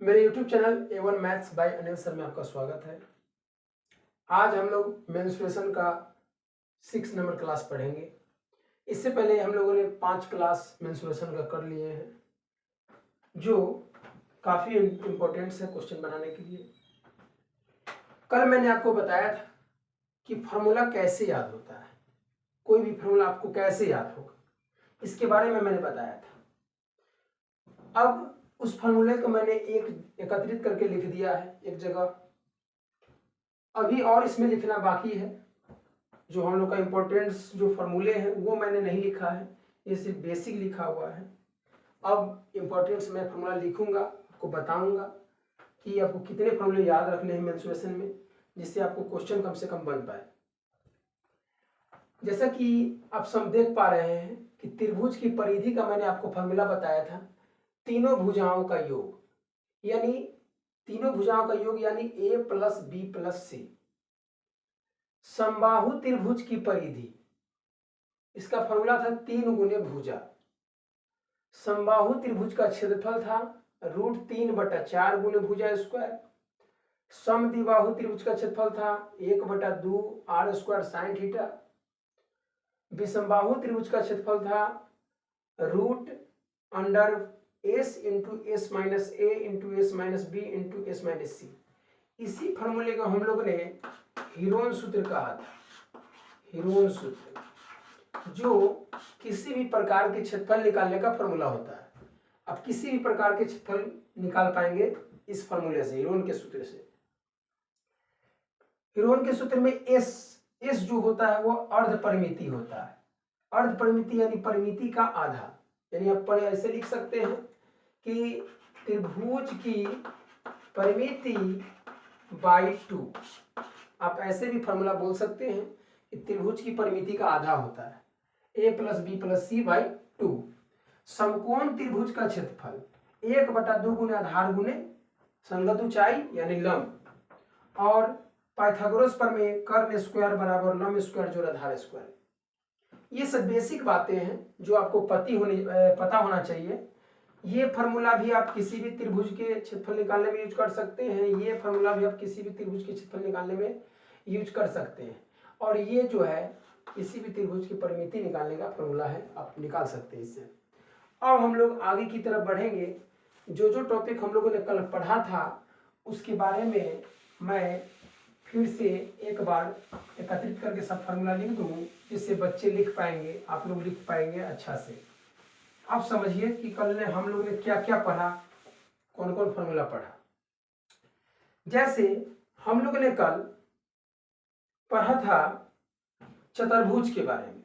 मेरे YouTube channel A1 maths by Anil sir में आपका स्वागत है। आज हम लोग मेंस्ट्रुएशन का 6 नंबर क्लास पढ़ेंगे। इससे पहले हम लोगों ने 5 क्लास मेंस्ट्रुएशन का कर लिए हैं, जो काफ़ी इम्पोर्टेंट है क्वेश्चन बनाने के लिए। कल मैंने आपको बताया था कि फार्मूला कैसे याद होता है, कोई भी फार्मूला आपको कैसे याद होगा, इसके बारे में मैंने बताया था। अब उस फार्मूले को मैंने एकत्रित करके लिख दिया है एक जगह। अभी और इसमें लिखना बाकी है। जो हम लोग का इम्पोर्टेंस जो फार्मूले हैं वो मैंने नहीं लिखा है, ये सिर्फ बेसिक लिखा हुआ है। अब इम्पोर्टेंस मैं फार्मूला लिखूंगा, आपको बताऊंगा कि आपको कितने फार्मूले याद रखने हैं मेंस्ट्रुएशन में, जिससे आपको क्वेश्चन कम से कम बन पाए। जैसा कि आप सब देख पा रहे हैं कि त्रिभुज की परिधि का मैंने आपको फार्मूला बताया था, तीनों भुजाओं का योग, यानी तीनों भुजाओं का योग यानी a + b + c। समबाहु त्रिभुज की परिधि, इसका फॉर्मूला था 3 गुने भुजा। समबाहु त्रिभुज का क्षेत्रफल था √3/4 गुने भुजा स्क्वायर। समद्विबाहु त्रिभुज का क्षेत्रफल था 1/2 r² sin थीटा। विषमबाहु त्रिभुज का क्षेत्रफल था √S × S - a × S - b × S - c। इसी फॉर्मूले को हम लोग ने हीरोन सूत्र कहा था। हीरोन सूत्र जो किसी भी प्रकार के क्षेत्रफल निकालने का फॉर्मूला होता है। अब किसी भी प्रकार के क्षेत्रफल निकाल पाएंगे इस फॉर्मूले से, हीरोन के सूत्र से। हीरोन के सूत्र में एस जो होता है वो अर्ध परिमिति होता है। अर्ध परिमिति यानी परिमिति का आधा, यानी आप ऐसे लिख सकते हैं कि त्रिभुज की परिमिति बाई 2। आप ऐसे भी फॉर्मूला बोल सकते हैं कि त्रिभुज की परिमिति का आधा होता है a + b + c बाई 2। समकोण त्रिभुज का क्षेत्रफल 1/2 गुने आधार गुने संगत ऊंचाई यानी लंब, और पाइथागोरस प्रमेय कर्ण स्क्वायर बराबर लंब स्क्वायर जोड़ आधार स्क्वायर। ये सब बेसिक बातें हैं जो आपको पता होना चाहिए। ये फार्मूला भी आप किसी भी त्रिभुज के क्षेत्रफल निकालने में यूज कर सकते हैं। ये फार्मूला भी आप किसी भी त्रिभुज के क्षेत्रफल निकालने में यूज कर सकते हैं। और ये जो है किसी भी त्रिभुज की परिमिति निकालने का फार्मूला है, आप निकाल सकते हैं इससे। अब हम लोग आगे की तरफ बढ़ेंगे। जो जो टॉपिक हम लोगों ने कल पढ़ा था उसके बारे में मैं फिर से एक बार एकत्रित करके सब फार्मूला लिख दूँ, जिससे बच्चे लिख पाएंगे, आप लोग लिख पाएंगे अच्छा से। आप समझिए कि कल ने हम लोग ने क्या क्या पढ़ा, कौन कौन फार्मूला पढ़ा। जैसे हम लोग ने कल पढ़ा था चतुर्भुज के बारे में।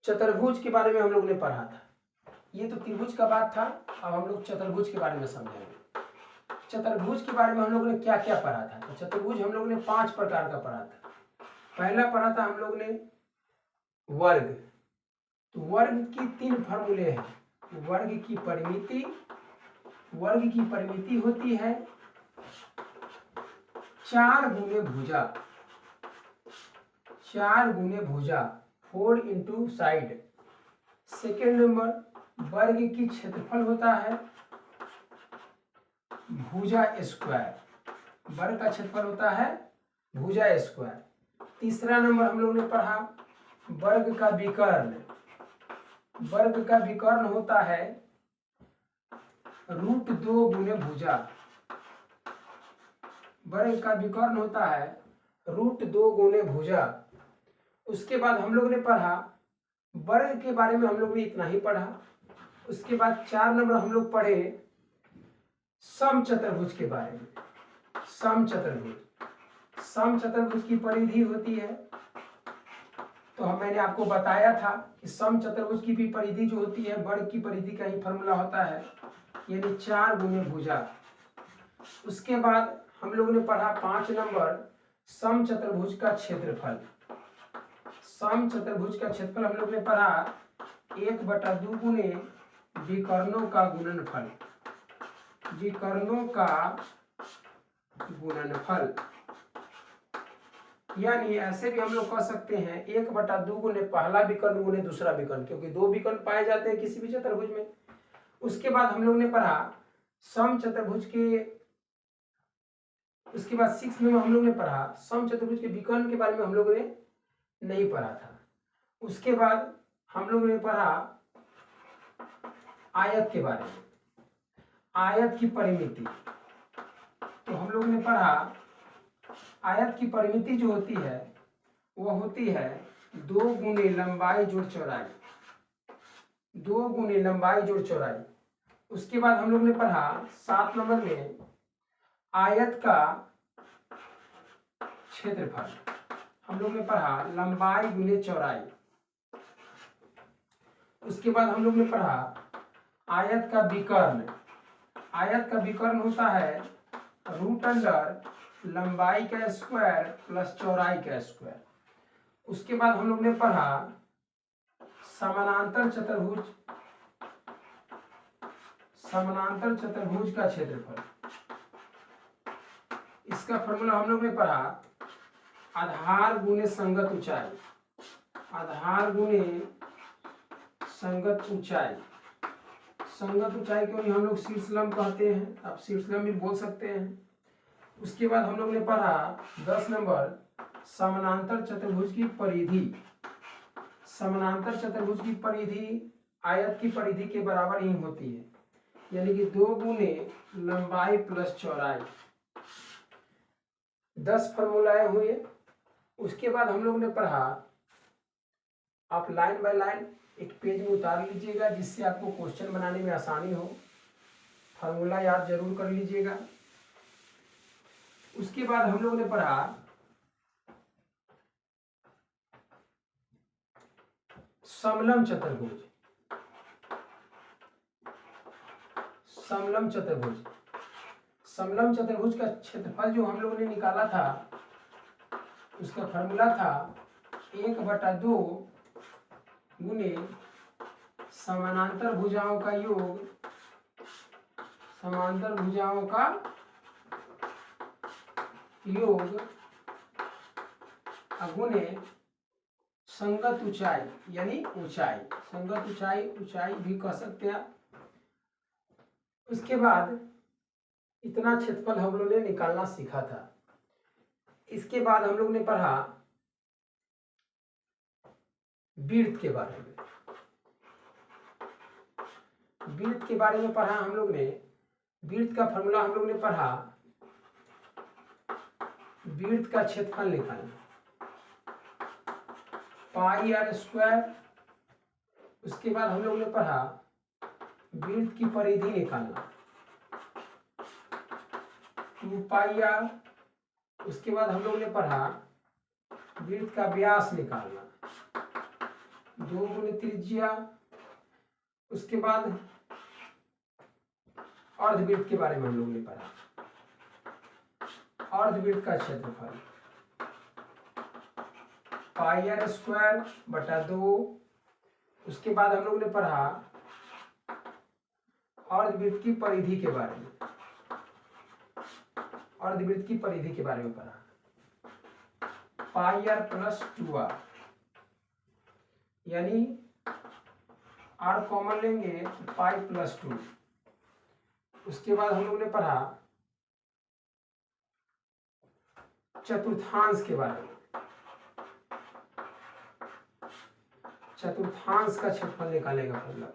चतुर्भुज के बारे में हम लोग ने पढ़ा था। ये तो त्रिभुज का बात था, अब हम लोग चतुर्भुज के बारे में समझेंगे। चतुर्भुज के बारे में हम लोग ने क्या क्या पढ़ा था। तो चतुर्भुज हम लोग ने 5 प्रकार का पढ़ा था। पहला पढ़ा था हम लोग ने वर्ग। तो वर्ग की 3 फार्मूले हैं। वर्ग की परिमिति होती है 4 गुने भुजा। 4 गुने भुजा 4 × साइड। सेकेंड नंबर वर्ग की क्षेत्रफल होता है भुजा स्क्वायर। वर्ग का क्षेत्रफल होता है भुजा स्क्वायर। तीसरा नंबर हम लोग ने पढ़ा वर्ग का विकर्ण। वर्ग का विकर्ण होता है √2 गुने भुजा। वर्ग का विकर्ण होता है √2 गुने भुजा। उसके बाद हम लोग ने पढ़ा वर्ग के बारे में, हम लोग ने इतना ही पढ़ा। उसके बाद 4 नंबर हम लोग पढ़े समचतुर्भुज के बारे में। समचतुर्भुज की परिधि होती है। तो मैंने आपको बताया था कि समचतुर्भुज की भी परिधि जो होती है वर्ग की परिधि का ही फॉर्मूला होता है, यानी 4 गुने भुजा। उसके बाद हम लोगों ने पढ़ा 5 नंबर समचतुर्भुज का क्षेत्रफल। समचतुर्भुज का क्षेत्रफल हम लोग ने पढ़ा 1/2 गुने विकर्णों का गुणनफल। विकर्णों का गुणनफल, यानी ऐसे भी हम लोग कह सकते हैं 1/2 गुने पहला विकर्ण गुने दूसरा विकर्ण, क्योंकि 2 विकर्ण पाए जाते हैं किसी भी चतुर्भुज में। उसके बाद हम लोग ने पढ़ा सम चतुर्भुज के, उसके बाद 6 में हम लोग ने पढ़ा सम चतुर्भुज के विकर्ण के बारे में हम लोगों ने नहीं पढ़ा था। उसके बाद हम लोग ने पढ़ा आयत के बारे में, आयत की परिमिति। तो हम लोग ने पढ़ा आयत की परिमिति जो होती है वह होती है 2 गुने लंबाई जोड़ चौड़ाई, 2 गुने लंबाई जोड़ चौड़ाई। उसके बाद हम लोग ने पढ़ा 7 नंबर में आयत का क्षेत्रफल, हम लोग ने पढ़ा लंबाई गुने चौड़ाई। उसके बाद हम लोग ने पढ़ा आयत का विकर्ण, आयत का विकर्ण होता है रूट अंडर लंबाई का स्क्वायर प्लस चौड़ाई का स्क्वायर। उसके बाद हम लोग ने पढ़ा समानांतर चतुर्भुज, समानांतर चतुर्भुज का क्षेत्रफल। इसका फॉर्मूला हम लोग ने पढ़ा आधार गुने संगत ऊंचाई, आधार गुने संगत ऊंचाई। संगत ऊंचाई को हम लोग शीर्षलंब कहते हैं, आप शीर्षलंब भी बोल सकते हैं। उसके बाद हम लोग ने पढ़ा 10 नंबर समानांतर चतुर्भुज की परिधि। समानांतर चतुर्भुज की परिधि आयत की परिधि के बराबर ही होती है, यानी कि 2 गुने लंबाई प्लस चौड़ाई। 10 फॉर्मूलाएं हुए। उसके बाद हम लोग ने पढ़ा, आप लाइन बाय लाइन एक पेज में उतार लीजिएगा जिससे आपको क्वेश्चन बनाने में आसानी हो, फार्मूला याद जरूर कर लीजिएगा। उसके बाद हम लोगों ने पढ़ा समलंब चतुर्भुज, समलंब चतुर्भुज। समलंब चतुर्भुज का क्षेत्रफल जो हम लोगों ने निकाला था उसका फॉर्मूला था 1/2 गुने समानांतर भुजाओं का योग, समांतर भुजाओं का योग गुने संगत ऊंचाई, यानी ऊंचाई, संगत ऊंचाई, ऊंचाई भी कह सकते हैं। उसके बाद इतना क्षेत्रफल हम लोग ने निकालना सीखा था। इसके बाद हम लोग ने पढ़ा वृत्त के बारे में, वृत्त के बारे में पढ़ा हम लोग ने। वृत्त का फॉर्मूला हम लोग ने पढ़ा वृत्त का क्षेत्रफल निकालना पाई आर स्क्वायर। उसके बाद हम लोग ने पढ़ा वृत्त की परिधि निकालना 2 पाई आर। उसके बाद हम लोग ने पढ़ा वृत्त का व्यास निकालना 2 गुने त्रिज्या। उसके बाद अर्धवृत्त के बारे में हम लोग ने पढ़ा, अर्धवृत्त का क्षेत्रफल पाई आर स्क्वायर बटा 2। उसके बाद हम लोग ने पढ़ा अर्धवृत्त की परिधि के बारे में, अर्धवृत्त की परिधि के बारे में पढ़ा पाई आर प्लस 2r, यानी r कॉमन लेंगे तो पाई प्लस 2। उसके बाद हम लोग ने पढ़ा चतुर्थांश के बारे में, चतुर्थांश का क्षेत्रफल निकालेगा फॉर्मूला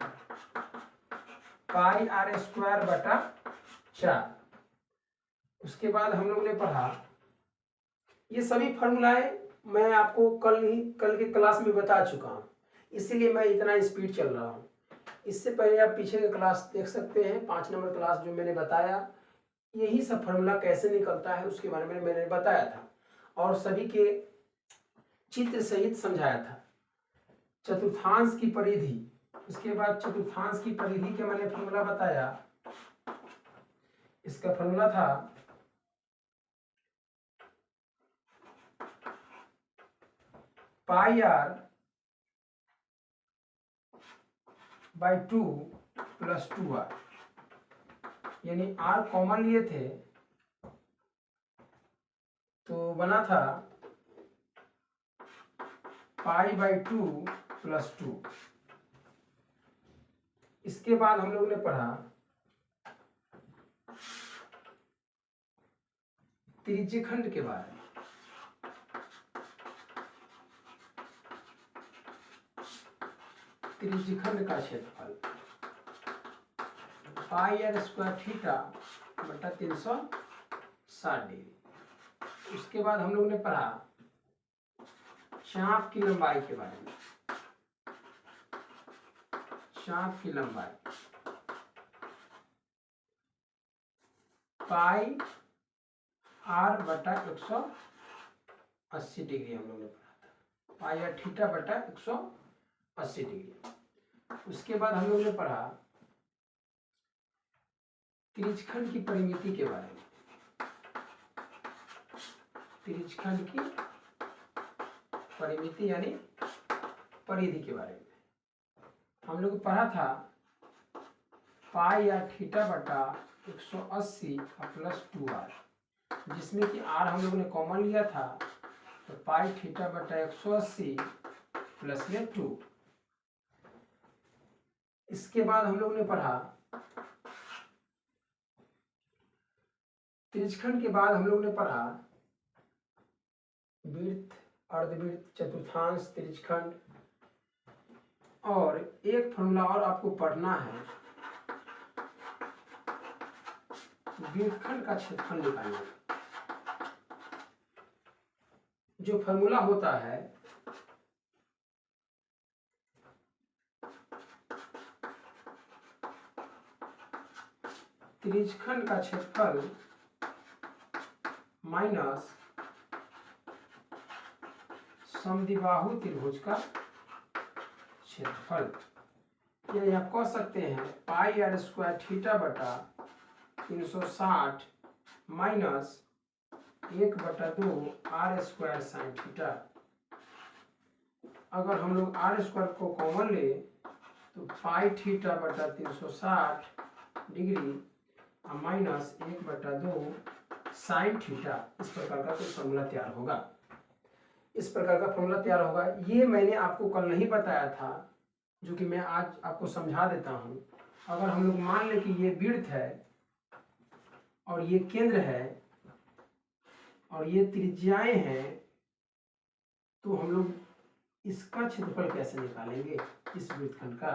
पाई आर स्क्वायर बटा 4। उसके बाद हम लोग ने पढ़ा, ये सभी फॉर्मूलाएं मैं आपको कल के क्लास में बता चुका हूं, इसीलिए मैं इतना स्पीड चल रहा हूं। इससे पहले आप पीछे के क्लास देख सकते हैं, 5 नंबर क्लास जो मैंने बताया, यही सब फॉर्मूला कैसे निकलता है उसके बारे में मैंने बताया था और सभी के चित्र सहित समझाया था। चतुर्थांश की परिधि, उसके बाद चतुर्थांश की परिधि का मैंने फॉर्मूला बताया। इसका फॉर्मूला था पाई आर बाई 2 प्लस 2r, यानी r कॉमन लिए थे तो बना था पाई बाई 2 प्लस 2। इसके बाद हम लोग ने पढ़ा त्रिज्यखंड के बारे में। त्रिज्यखंड का क्षेत्रफल पाई आर स्क्वायर थीटा बटा 360 डिग्री। उसके बाद हम लोग ने पढ़ा चाप की लंबाई के बारे में। चाप की लंबाई पाई आर बटा 180 डिग्री हम लोग ने पढ़ा था, पाई आर थीटा बटा 180 डिग्री। उसके बाद हम लोग ने पढ़ा त्रिज्यखंड की परिमिति के बारे में। त्रिज्यखंड की परिमिति यानी परिधि के बारे में हम लोग पढ़ा था पाई या थीटा बटा 180 प्लस 2r, जिसमें कि r हम लोग ने कॉमन लिया था, तो पाई थीटा बटा 180 प्लस में 2। इसके बाद हम लोग ने पढ़ा त्रिज्यखंड के बाद हम लोग ने पढ़ा वृत्त, अर्धवृत्त, चतुर्थांश, त्रिज्यखंड। और एक फॉर्मूला और आपको पढ़ना है, वृत्तखंड का क्षेत्रफल निकालना। जो फॉर्मूला होता है त्रिज्यखंड का क्षेत्रफल माइनस समद्विबाहु त्रिभुज का क्षेत्रफल, या आप कह सकते हैं पाई आर स्क्वायर थीटा बटा 360 minus 1/2 R square sine theta. अगर हम लोग आर स्क्वायर को कॉमन ले तो पाई थीटा बटा 360 डिग्री माइनस 1/2 साइन थीटा, इस प्रकार का कोई फॉर्मूला तैयार होगा। इस प्रकार का फॉर्मूला तैयार होगा। ये मैंने आपको कल नहीं बताया था, जो कि मैं आज आपको समझा देता हूँ। अगर हम लोग मान लें कि ये वृत्त है और ये केंद्र है और ये त्रिज्याएं हैं, तो हम लोग इसका क्षेत्रफल कैसे निकालेंगे, इस वृत्तखंड का।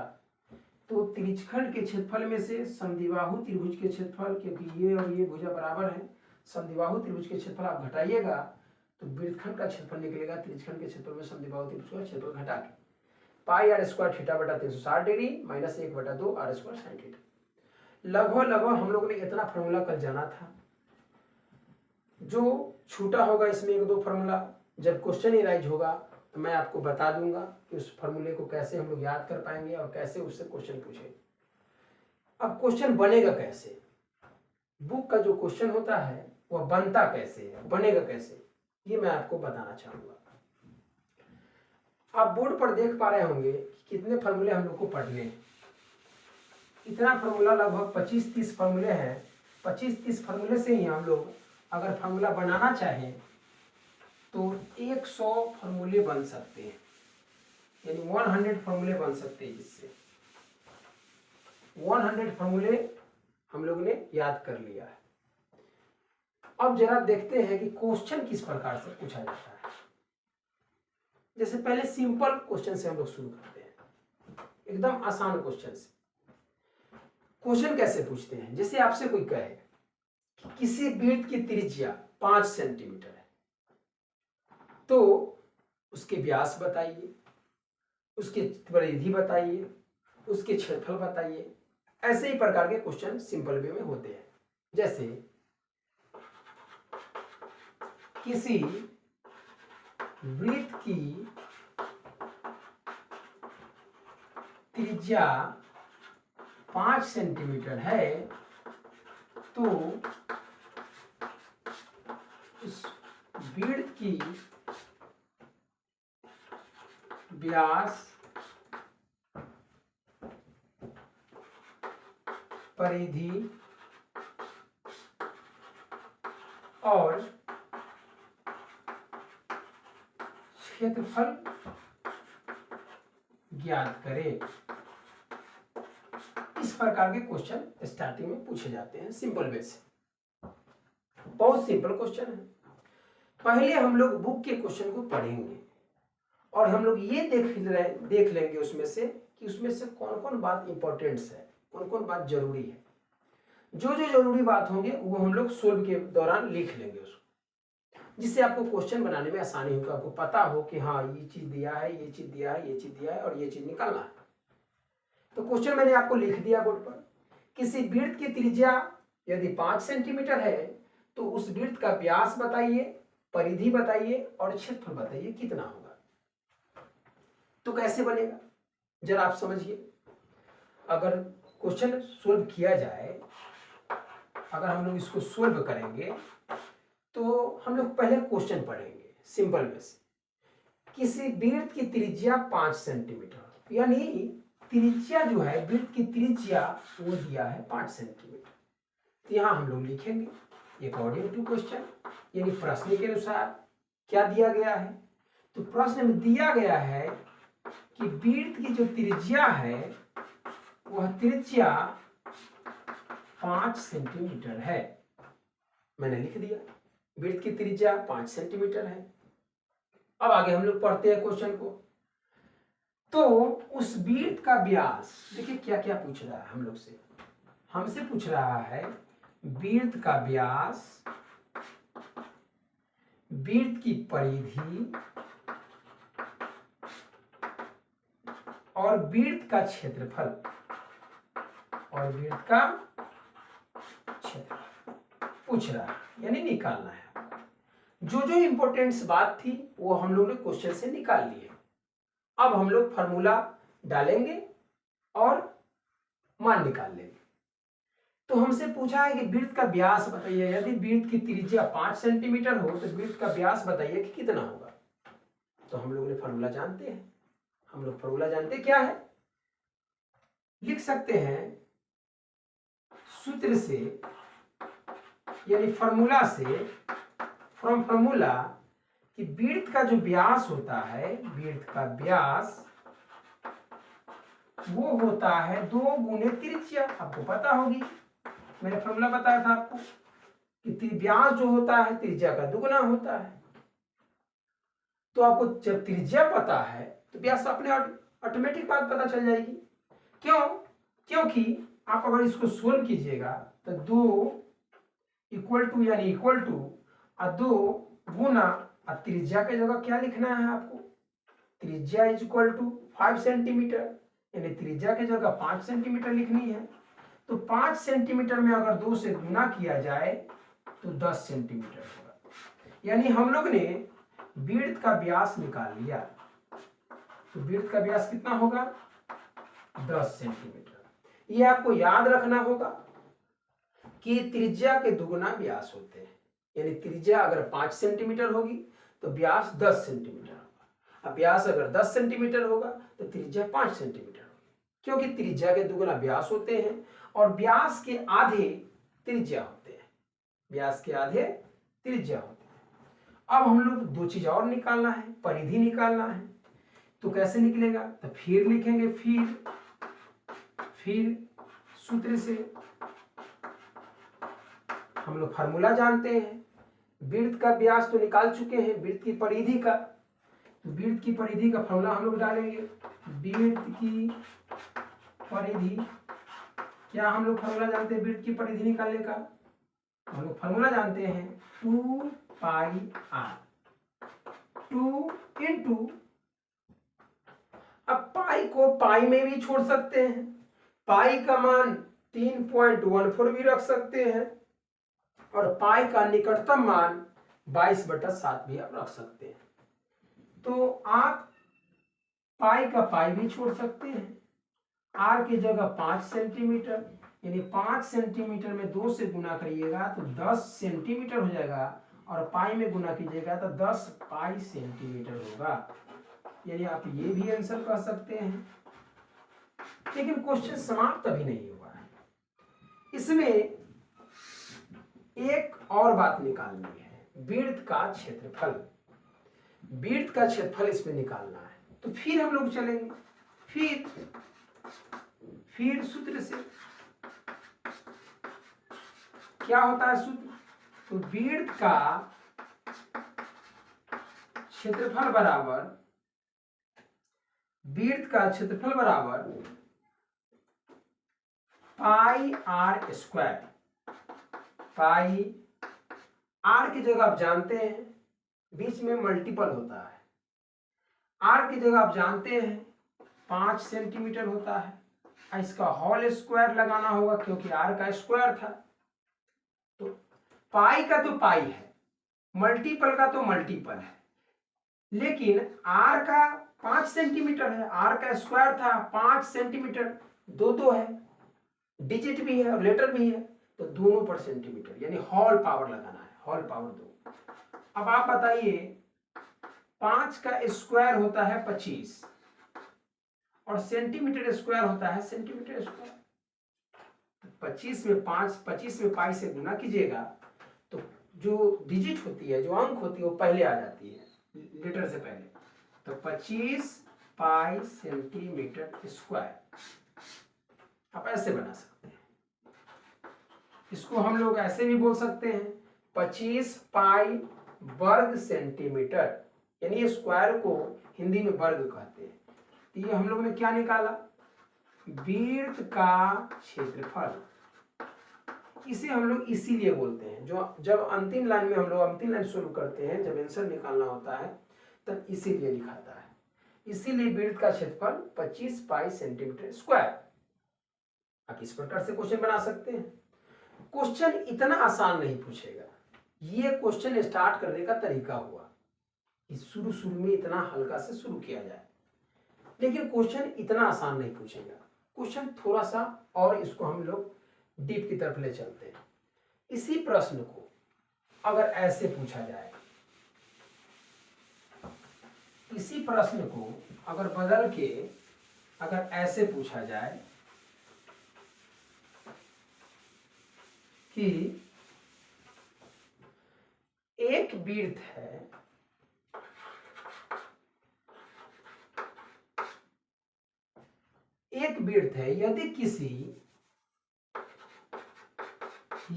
तो त्रिज्यखंड के क्षेत्रफल में से समद्विबाहु त्रिभुज के क्षेत्रफल, क्योंकि ये और ये भुजा बराबर है, समद्विबाहु त्रिभुज के क्षेत्रफल आप घटाइएगा तो वृत्तखंड का क्षेत्रफल निकलेगा। त्रिज्यखंड के क्षेत्रफल में समद्विबाहु त्रिभुज का क्षेत्रफल घटा के पाई आर स्क्वायर थीटा बटा 360 degree minus 1/2 R square sine theta. लगभग हम लोगों ने इतना फॉर्मूला कल जाना था। जो छूटा होगा इसमें एक दो फॉर्मूला, जब क्वेश्चन इराइज होगा तो मैं आपको बता दूंगा कि उस फॉर्मूले को कैसे हम लोग याद कर पाएंगे और कैसे उससे क्वेश्चन पूछेंगे। अब क्वेश्चन बनेगा कैसे, बुक का जो क्वेश्चन होता है वह बनता कैसे है, बनेगा कैसे, ये मैं आपको बताना चाहूंगा। आप बोर्ड पर देख पा रहे होंगे कि कितने फॉर्मूले हम लोग को पढ़ने हैं। इतना फॉर्मूला लगभग 25-30 फॉर्मूले हैं। 25-30 फॉर्मूले से ही हम लोग अगर फॉर्मूला बनाना चाहें तो 100 फॉर्मूले बन सकते हैं, यानी 100 फॉर्मूले बन सकते हैं। जिससे 100 फॉर्मूले हम लोग ने याद कर लिया है। अब जरा देखते हैं कि क्वेश्चन किस प्रकार से पूछा जाता है। जैसे पहले सिंपल क्वेश्चन से हम लोग शुरू करते हैं, एकदम आसान क्वेश्चन से। क्वेश्चन कैसे पूछते हैं, जैसे आपसे कोई कहे कि किसी वृत्त की त्रिज्या 5 सेंटीमीटर है, तो उसके व्यास बताइए, उसके परिधि बताइए, उसके क्षेत्रफल बताइए। ऐसे ही प्रकार के क्वेश्चन सिंपल वे में होते हैं। जैसे किसी वृत्त की त्रिज्या 5 सेंटीमीटर है, तो उस वृत्त की व्यास, परिधि और क्षेत्रफल ज्ञात करें। इस प्रकार के क्वेश्चन स्टार्टिंग में पूछे जाते हैं सिंपल वे से। बहुत सिंपल क्वेश्चन है। पहले हम लोग बुक के क्वेश्चन को पढ़ेंगे और हम लोग ये देख लेंगे उसमें से कि उसमें से कौन कौन बात इंपॉर्टेंट्स है, कौन कौन बात जरूरी है। जो जो जरूरी बात होंगे वो हम लोग सोल्व के दौरान लिख लेंगे उसको, जिससे आपको क्वेश्चन बनाने में आसानी होगा, आपको पता हो कि हाँ ये चीज दिया है, ये चीज दिया है, ये चीज दिया है और ये चीज निकालना है। तो क्वेश्चन मैंने आपको लिख दिया बोर्ड पर। किसी वृत्त की त्रिज्या यदि 5 सेंटीमीटर है तो उस वृत्त का व्यास बताइए, परिधि बताइए और क्षेत्रफल बताइए कितना होगा। तो कैसे बनेगा जरा आप समझिए। अगर क्वेश्चन सोल्व किया जाए, अगर हम लोग इसको सोल्व करेंगे तो हम लोग पहले क्वेश्चन पढ़ेंगे सिंपल में से। किसी वृत्त की त्रिज्या 5 सेंटीमीटर, यानी त्रिज्या जो है, वृत्त की त्रिज्या वो दिया है 5 सेंटीमीटर। तो यहां हम लोग लिखेंगे अकॉर्डिंग टू क्वेश्चन, यानी प्रश्न के अनुसार क्या दिया गया है। तो प्रश्न में दिया गया है कि वृत्त की जो त्रिज्या है वह त्रिज्या 5 सेंटीमीटर है। मैंने लिख दिया वृत्त की त्रिज्या 5 सेंटीमीटर है। अब आगे हम लोग पढ़ते हैं क्वेश्चन को। तो उस वृत्त का व्यास, देखिए क्या क्या पूछ रहा है हम लोग से। हमसे पूछ रहा है वृत्त का व्यास, वृत्त की परिधि और वृत्त का क्षेत्रफल, और वृत्त का क्षेत्रफल पूछ रहा है, यानी निकालना है। जो जो इंपॉर्टेंट बात थी वो हम लोग ने क्वेश्चन से निकाल ली है। अब हम लोग फॉर्मूला डालेंगे और मान निकाल लेंगे। तो हमसे पूछा है कि वृत्त का व्यास बताइए। यदि वृत्त की त्रिज्या 5 सेंटीमीटर हो तो वृत्त का व्यास बताइए कि कितना होगा। तो हम लोग ने फॉर्मूला जानते हैं। हम लोग फॉर्मूला जानते क्या है, लिख सकते हैं सूत्र से, यानी फॉर्मूला से, फ्रॉम फॉर्मूला कि वृत्त का जो व्यास होता है, वृत्त का व्यास वो होता है 2 गुने त्रिज्या। आपको पता होगी, मैंने फॉर्मूला बताया था आपको कि व्यास जो होता है त्रिज्या का दुगना होता है। तो आपको जब त्रिज्या पता है तो व्यास अपने ऑटोमेटिक बात पता चल जाएगी। क्यों? क्योंकि आप अगर इसको सोल्व कीजिएगा तो 2 इक्वल टू, यानी इक्वल टू 2 गुना, त्रिज्या की जगह क्या लिखना है आपको, त्रिज्या इज इक्वल टू 5 सेंटीमीटर, यानी त्रिज्या की जगह 5 सेंटीमीटर लिखनी है। तो 5 सेंटीमीटर में अगर 2 से गुना किया जाए तो 10 सेंटीमीटर होगा। यानी हम लोग ने वृत्त का व्यास निकाल लिया। तो वृत्त का व्यास कितना होगा, 10 सेंटीमीटर। ये आपको याद रखना होगा कि त्रिज्या के दुगुना व्यास होते हैं। यानी त्रिज्या अगर 5 सेंटीमीटर होगी तो व्यास 10 सेंटीमीटर होगा। अब व्यास अगर 10 सेंटीमीटर होगा तो त्रिज्या 5 सेंटीमीटर होगी, क्योंकि त्रिज्या के दुगुना व्यास होते हैं और व्यास के आधे त्रिज्या होते हैं। व्यास के आधे त्रिज्या होते हैं। अब हम लोग 2 चीज और निकालना है, परिधि निकालना है। तो कैसे निकलेगा, तो फिर लिखेंगे, फिर सूत्र से हम लोग फार्मूला जानते हैं। वृत्त का व्यास तो निकाल चुके हैं, वृत्त की परिधि का, तो वृत्त की परिधि का फार्मूला हम लोग डालेंगे। वृत्त की परिधि, क्या हम लोग फार्मूला जानते हैं वृत्त की परिधि निकालने का, हम लोग फार्मूला जानते हैं 2 पाई r, 2 इंटू, अब पाई को पाई में भी छोड़ सकते हैं, पाई का मान 3.14 भी रख सकते हैं और पाई का निकटतम मान 22/7 भी आप रख सकते हैं। तो आप पाई का पाई भी छोड़ सकते हैं। आर की जगह 5 सेंटीमीटर, यानी 5 सेंटीमीटर में 2 से गुना करिएगा तो 10 सेंटीमीटर हो जाएगा और पाई में गुना कीजिएगा तो 10 पाई सेंटीमीटर होगा। यानी आप ये भी आंसर कर सकते हैं। लेकिन क्वेश्चन समाप्त अभी नहीं हुआ है, इसमें एक और बात निकालनी है, वृत्त का क्षेत्रफल। वृत्त का क्षेत्रफल इसमें निकालना है। तो फिर हम लोग चलेंगे, फिर सूत्र से। क्या होता है सूत्र, तो वृत्त का क्षेत्रफल बराबर पाई आर स्क्वायर। पाई आर की जगह आप जानते हैं बीच में मल्टीपल होता है, आर की जगह आप जानते हैं 5 सेंटीमीटर होता है। इसका होल स्क्वायर लगाना होगा क्योंकि आर का स्क्वायर था। तो पाई का तो पाई है, मल्टीपल का तो मल्टीपल है, लेकिन आर का 5 सेंटीमीटर है, आर का स्क्वायर था 5 सेंटीमीटर, दो है, डिजिट भी है और लेटर भी है, तो दोनों पर सेंटीमीटर यानी होल पावर लगाना है, होल पावर 2। अब आप बताइए 5 का स्क्वायर होता है 25 और सेंटीमीटर स्क्वायर होता है सेंटीमीटर स्क्वायर। 25 में पाई से गुना कीजिएगा तो जो डिजिट होती है, जो अंक होती है वो पहले आ जाती है लीटर से पहले। तो 25 पाई सेंटीमीटर स्क्वायर आप ऐसे बना सकते हैं। इसको हम लोग ऐसे भी बोल सकते हैं 25 पाई वर्ग सेंटीमीटर, यानी स्क्वायर को हिंदी में वर्ग कहते हैं। तो ये हम लोग ने क्या निकाला, वृत्त का क्षेत्रफल। इसे हम लोग इसीलिए बोलते हैं, जो जब अंतिम लाइन में हम लोग अंतिम लाइन शुरू करते हैं, जब आंसर निकालना होता है तब इसीलिए लिखाता है। इसीलिए वृत्त का क्षेत्रफल 25 पाई सेंटीमीटर स्क्वायर। आप इस प्रकार से क्वेश्चन बना सकते हैं। क्वेश्चन इतना आसान नहीं पूछेगा, ये क्वेश्चन स्टार्ट करने का तरीका हुआ कि शुरू में इतना हल्का से शुरू किया जाए, लेकिन क्वेश्चन इतना आसान नहीं पूछेगा। क्वेश्चन थोड़ा सा और इसको हम लोग डीप की तरफ ले चलते हैं। इसी प्रश्न को अगर ऐसे पूछा जाए, इसी प्रश्न को अगर बदल के अगर ऐसे पूछा जाए कि एक वृत्त है,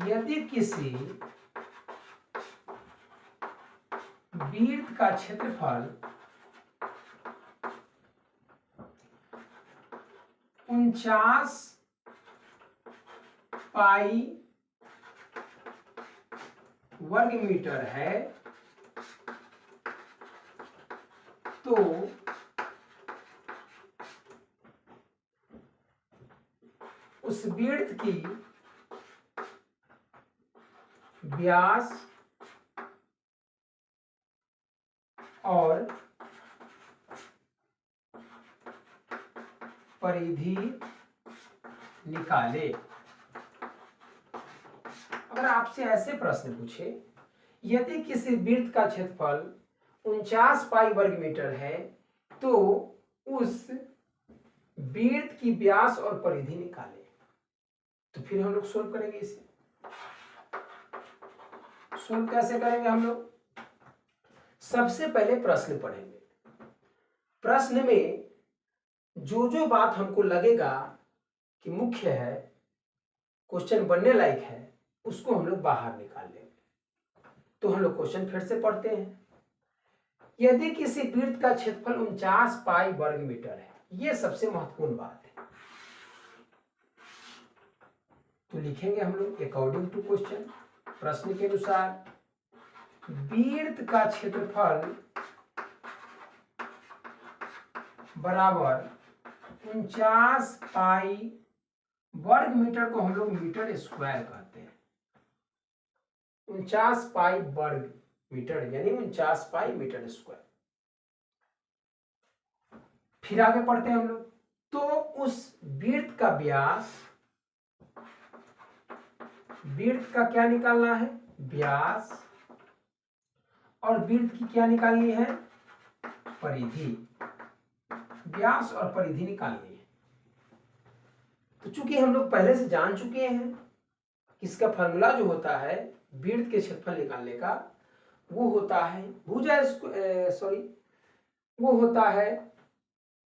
यदि किसी वृत्त का क्षेत्रफल 49 पाई वर्ग मीटर है, तो उस वृत्त की व्यास और परिधि निकाले। अगर आपसे ऐसे प्रश्न पूछे, यदि किसी वृत्त का क्षेत्रफल 49 पाई वर्ग मीटर है, तो उस वृत्त की व्यास और परिधि निकाले, तो फिर हम लोग सोल्व करेंगे। इसे सोल्व कैसे करेंगे हम लोग, सबसे पहले प्रश्न पढ़ेंगे। प्रश्न में जो बात हमको लगेगा कि मुख्य है, क्वेश्चन बनने लायक है, उसको हम लोग बाहर निकाल लेंगे। तो हम लोग क्वेश्चन फिर से पढ़ते हैं। यदि किसी वृत्त का क्षेत्रफल 49 पाई वर्ग मीटर है, यह सबसे महत्वपूर्ण बात है। तो लिखेंगे हम लोग अकॉर्डिंग टू क्वेश्चन, प्रश्न के अनुसार वृत्त का क्षेत्रफल बराबर 49 पाई वर्ग मीटर को हम लोग मीटर स्क्वायर कहते हैं। 49 पाई वर्ग मीटर यानी 49 पाई मीटर स्क्वायर। फिर आगे पढ़ते हैं हम लोग। तो उस वृत्त का व्यास, वृत्त का क्या निकालना है, व्यास, और वृत्त की क्या निकालनी है, परिधि। व्यास और परिधि निकालनी है। तो चूंकि हम लोग पहले से जान चुके हैं, इसका फॉर्मूला जो होता है वृत्त के क्षेत्रफल निकालने का, वो होता है वो होता है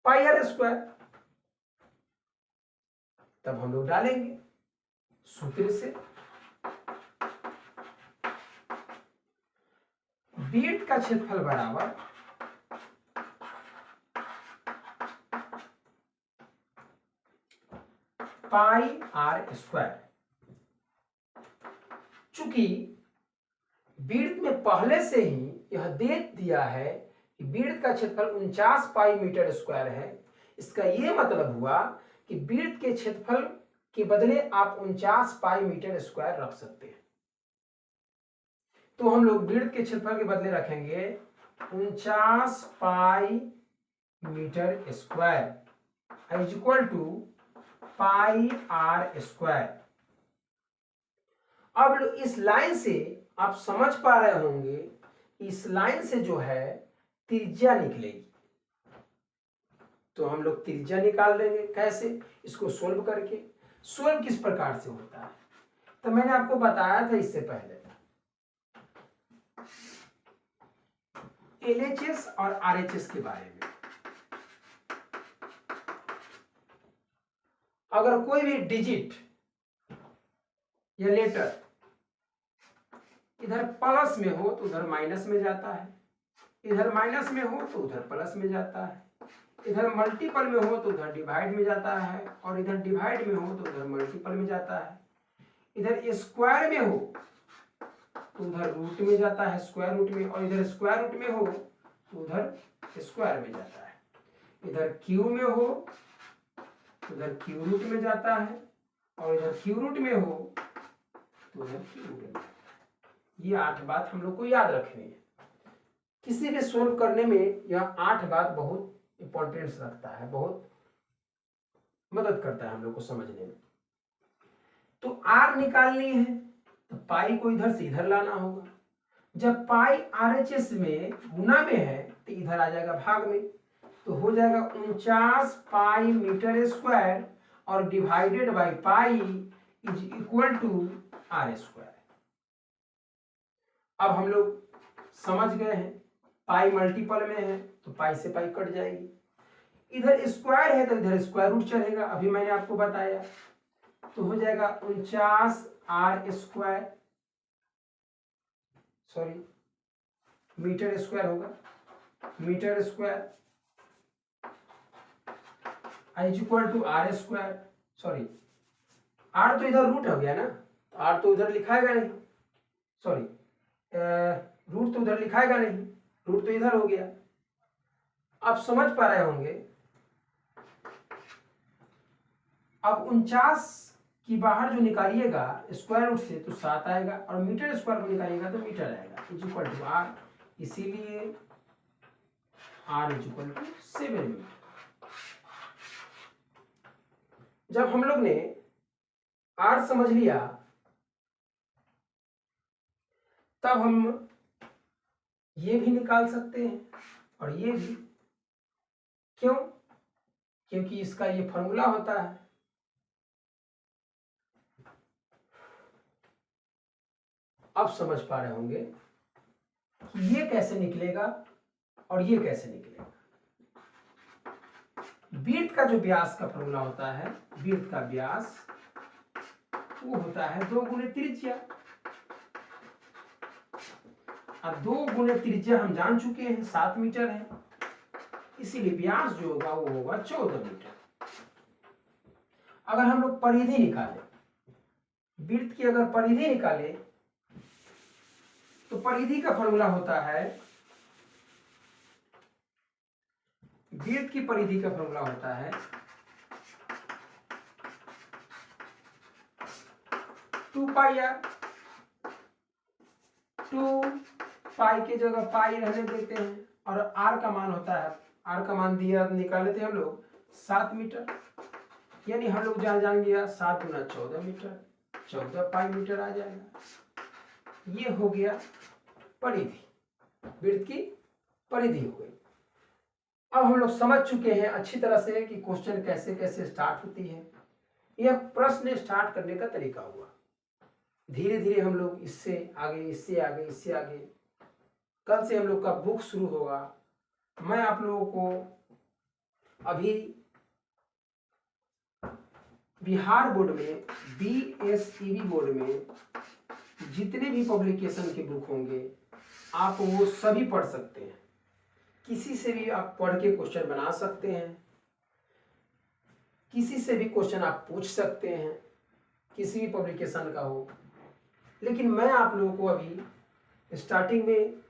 पाई आर स्क्वायर। तब हम लोग डालेंगे सूत्र से, वृत्त का क्षेत्रफल बराबर पाई आर स्क्वायर। चूंकि वृत्त में पहले से ही यह दे दिया है कि वृत्त का क्षेत्रफल 49 पाई मीटर स्क्वायर है, इसका यह मतलब हुआ कि वृत्त के क्षेत्रफल के बदले आप 49 पाई मीटर स्क्वायर रख सकते हैं। तो हम लोग वृत्त के क्षेत्रफल के बदले रखेंगे 49 pi metre square is equal to pi R square. अब इस लाइन से आप समझ पा रहे होंगे, इस लाइन से जो है त्रिज्या निकलेगी। तो हम लोग त्रिज्या निकाल लेंगे। कैसे? इसको सोल्व करके। सोल्व किस प्रकार से होता है तो मैंने आपको बताया था इससे पहले, LHS और RHS के बारे में। अगर कोई भी डिजिट या लेटर इधर प्लस में हो तो उधर माइनस में जाता है, इधर माइनस में हो तो उधर प्लस में जाता है, इधर मल्टीपल में हो तो उधर डिवाइड में जाता है, और इधर डिवाइड में हो तो उधर मल्टीपल में जाता है, इधर स्क्वायर में हो तो उधर रूट में जाता है, स्क्वायर रूट में, और इधर स्क्वायर रूट में हो तो उधर स्क्वायर में जाता है, इधर क्यू में हो तो उधर क्यू रूट में जाता है, और इधर क्यू रूट में हो तो उधर क्यू रूट में जाता है। ये 8 बात हम लोग को याद रखनी है। किसी भी सोल्व करने में यह 8 बात बहुत इंपॉर्टेंस रखता है, बहुत मदद करता है हम लोग को समझने में। तो आर निकालनी है तो पाई को इधर से इधर लाना होगा। जब पाई RHS में गुना में है तो इधर आ जाएगा भाग में, तो हो जाएगा 49 पाई मीटर स्क्वायर और divided by pi is equal to R square. अब हम लोग समझ गए हैं, पाई मल्टीपल में है तो पाई से पाई कट जाएगी, इधर स्क्वायर है तो इधर स्क्वायर रूट चढ़ेगा, अभी मैंने आपको बताया, तो हो जाएगा 49 R square, sorry metre square होगा, metre square is equal to R square. Sorry R तो इधर रूट हो गया ना, तो आर तो उधर लिखाएगा नहीं, सॉरी रूट तो उधर लिखाएगा नहीं, रूट तो इधर हो गया। आप समझ पा रहे होंगे। अब 49 की बाहर जो निकालिएगा स्क्वायर रूट से तो 7 आएगा, और मीटर स्क्वायर को निकालिएगा तो मीटर आएगा, इज इक्वल टू आर, इसीलिए R is equal to 7 metre. जब हम लोग ने आर समझ लिया तब हम ये भी निकाल सकते हैं और ये भी। क्यों? क्योंकि इसका ये फॉर्मूला होता है। अब समझ पा रहे होंगे कि ये कैसे निकलेगा और ये कैसे निकलेगा। वृत्त का जो व्यास का फॉर्मूला होता है, वृत्त का व्यास वो होता है 2 गुणे त्रिज्या। अब 2 गुणे त्रिज्या हम जान चुके हैं 7 मीटर है, इसीलिए व्यास जो होगा वो होगा 14 मीटर। अगर हम लोग परिधि निकालें, वृत्त की अगर परिधि निकालें तो परिधि का फॉर्मूला होता है, वृत्त की परिधि का फॉर्मूला होता है 2 पाई आर। 2 पाई के जगह पाई रहने देते हैं, और आर का मान होता है, आर का मान दिया निकाले थे हम लोग 7 मीटर, यानी हम लोग जान गया 7 गुना 14 मीटर, 14 पाई मीटर आ जाएगा। ये हो गया परिधि, वृत्त की परिधि हो गई। अब हम लोग समझ चुके हैं अच्छी तरह से कि क्वेश्चन कैसे कैसे स्टार्ट होती है। यह प्रश्न स्टार्ट करने का तरीका हुआ। धीरे धीरे हम लोग इससे आगे, इससे आगे, इससे आगे, कल से हम लोग का बुक शुरू होगा। मैं आप लोगों को अभी बिहार बोर्ड में, BSEB बोर्ड में जितने भी पब्लिकेशन के बुक होंगे आप वो सभी पढ़ सकते हैं, किसी से भी आप पढ़ के क्वेश्चन बना सकते हैं, किसी से भी क्वेश्चन आप पूछ सकते हैं, किसी भी पब्लिकेशन का हो। लेकिन मैं आप लोगों को अभी स्टार्टिंग में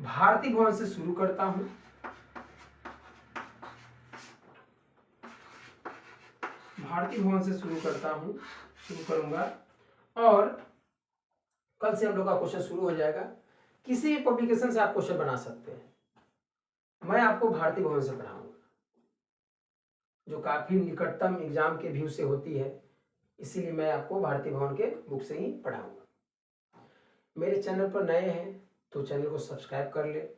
भारती भवन से शुरू करता हूं। भारती भवन से शुरू करूंगा और कल से हम लोग का क्वेश्चन शुरू हो जाएगा। किसी भी पब्लिकेशन से आप क्वेश्चन बना सकते हैं, मैं आपको भारती भवन से पढ़ाऊंगा, जो काफी निकटतम एग्जाम के व्यू से होती है, इसीलिए मैं आपको भारती भवन के बुक से ही पढ़ाऊंगा। मेरे चैनल पर नए हैं तो चैनल को सब्सक्राइब कर ले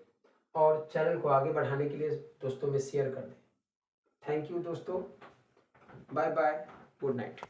और चैनल को आगे बढ़ाने के लिए दोस्तों में शेयर कर दें। थैंक यू दोस्तों, बाय बाय, गुड नाइट।